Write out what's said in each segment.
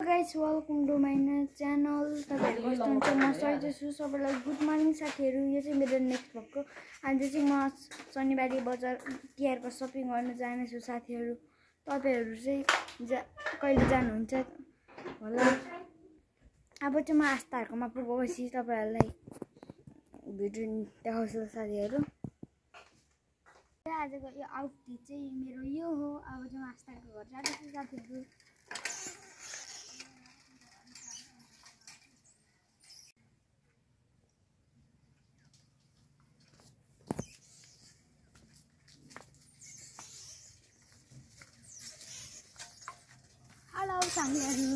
Guys welcome to my channel. तपाईहरु कस्तो हुनुहुन्छ? म सही छु। सबैलाई गुड मर्निङ साथीहरु। यो चाहिँ मेरो नेक्स्ट भ्लग हो। आज चाहिँ म शनिबारी बजार तिहारको शपिङ गर्न जानेछु साथीहरु। तपाईहरु चाहिँ कहिले जानुहुन्छ होला? अब चाहिँ म आस्थाहरुकोमा पुगेपछि तपाईहरुलाई भिडियो देखाउँछु साथीहरु। आजको यो आउटफिट चाहिँ मेरो यो हो। अब चाहिँ म आस्थाको घर जाँदैछु साथीहरु। Hello साथीहरु।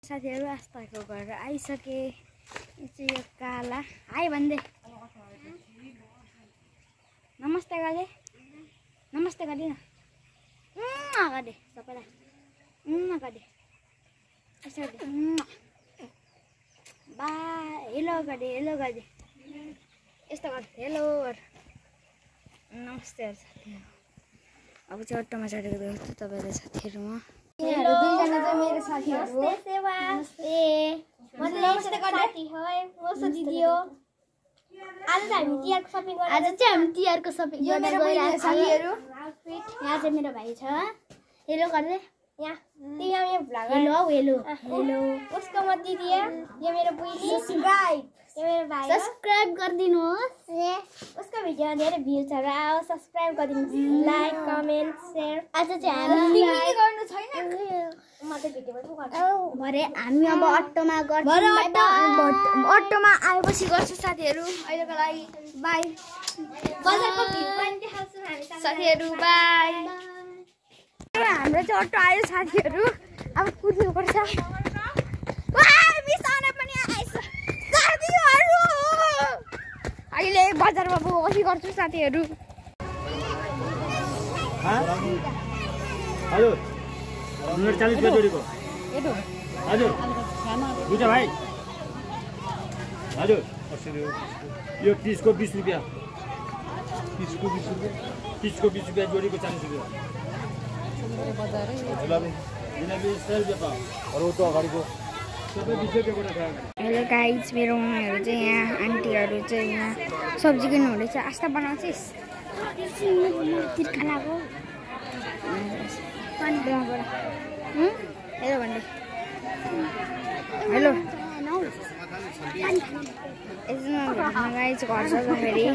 साथीहरु आस्थाको घर आइसके। यो चाहिँ यो काला हाय भन्दै नमस्ते गरे। नमस्ते गरिदिन गरे सबैलाई गरे। यसो गरे बाई हेलो गरे यस्तो गर हेलो गर। नमस्ते साथीहरु। अब चाहिँ अटोमा चढेको देख्छु तपाईहरुलाई साथीहरु। म हेलो दुईजना चाहिँ मेरो साथीहरु हो। नमस्ते नमस्ते साथी हो। म सो दिदी हो। आज चाहिँ हामी तिहारको शपिङ गर्न गइरहेको साथीहरु। यहाँ चाहिँ मेरो भाइ छ। हेलो गर्दै यहाँ तिमी यो भ्लगर हेलो उसको म दिदी हो। यो मेरो बुइनी सब्स्क्राइब। यो मेरो भाइ हो। सब्स्क्राइब गरिदिनुहोस्। उसको भिडियोमा धेरै भ्युजहरु आओ। सब्स्क्राइब गरिदिनुहोस्। Like comment share. आज चाहिँ हामी गर्नु छैन। म चाहिँ भिडियोमा पो गर्छु। भरे हामी अब अटोमा गर्छौं। अटोमा आएपछि गर्छु साथीहरु। अहिलेको लागि बाइ। बजारको भ्यू पनि देखाउँछु हामी साथीहरु बाइ। हाम्रो चाहिँ अटो आयो साथीहरु। अब कुद्नु पर्छ। बिसाना पनि आइछ साथीहरु। अहिले बजारमा पुगेपछि गर्छु साथीहरु। हेलो नम्बर 40 रुपैयाँ जोडीको हजुर बुझ्यो भाइ हजुर यो 30 को 20 रुपैयाँ 30 को 20 रुपैयाँ जोडीको 40 रुपैयाँ हेलो गाइज मेरो मम्मीहरु चाहिँ यहाँ आन्टीहरु चाहिँ यहाँ सब्जी किन्नु हुँदैछ। आस्था बनाउँछिस् खानाको हेलो भन्दै हेलो यसमा गाइज घर जाँदाखेरि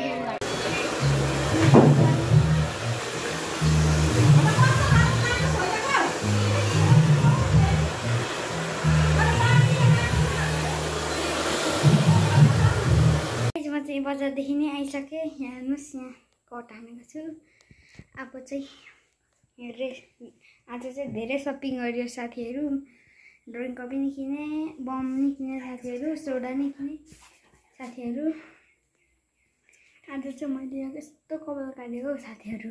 बजारदेखि नै आइसके। यहाँ हेर्नुहोस् यहाँ कट हानेको छु। अब चाहिँ आज चाहिँ धेरै सपिङ गरियो साथीहरु। ड्रइङ कपी नि किने, बम नि किने साथीहरु, सोडा नि किने साथीहरु। आज चाहिँ मैले यस्तो कपाल काटेको साथीहरु।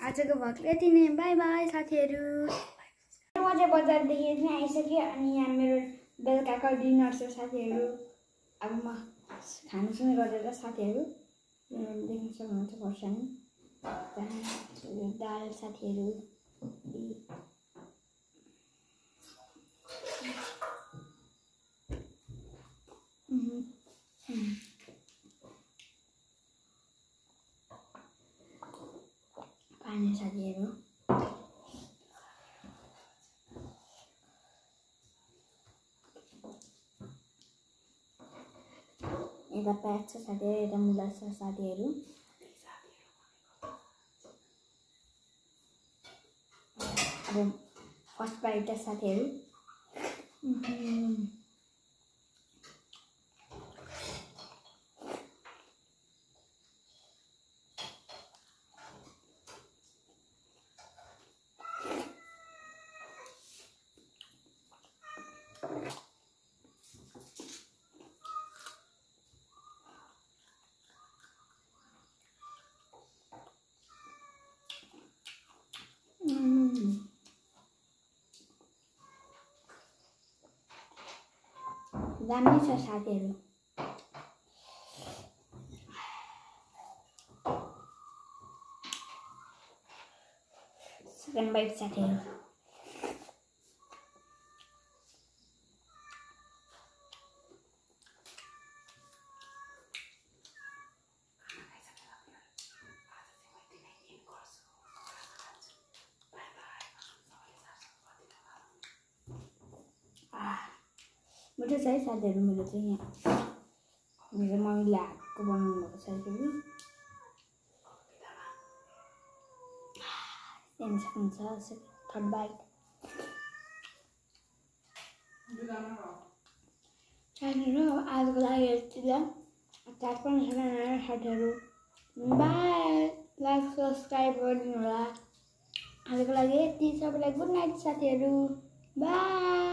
आजको भ्लग यति नै। बाइ बाइ साथीहरु। म चाहिँ बजारदेखि नै आइसके अनि यहाँ मेरो बेलुकाको डिनर छ साथीहरु। अब म खानुसुनु गरेर साथीहरु देख्न सक्नुहुन्छ खोर्सानी दाल साथीहरु। पानी साथीहरु। यता प्याज छ साथीहरु, यता मुला छ साथीहरु। अब फर्स्ट बाइट साथीहरु। दामी छ साथीहरू। सेकेन्ड बाइट साथीहरू। मिठो छ है साथीहरू मेरो चाहिँ यहाँ मेरो मम्मीले हातको बनाउनु भएको साथीहरू। हुन्छ थर्ड बाइट साथीहरू। आजको लागि यति ल, चाट पनि छैन साथीहरू। बाई, लाइक सब्सक्राइब गरिदिनु होला। आजको लागि यति, सबैलाई गुड नाइट साथीहरू। बाई।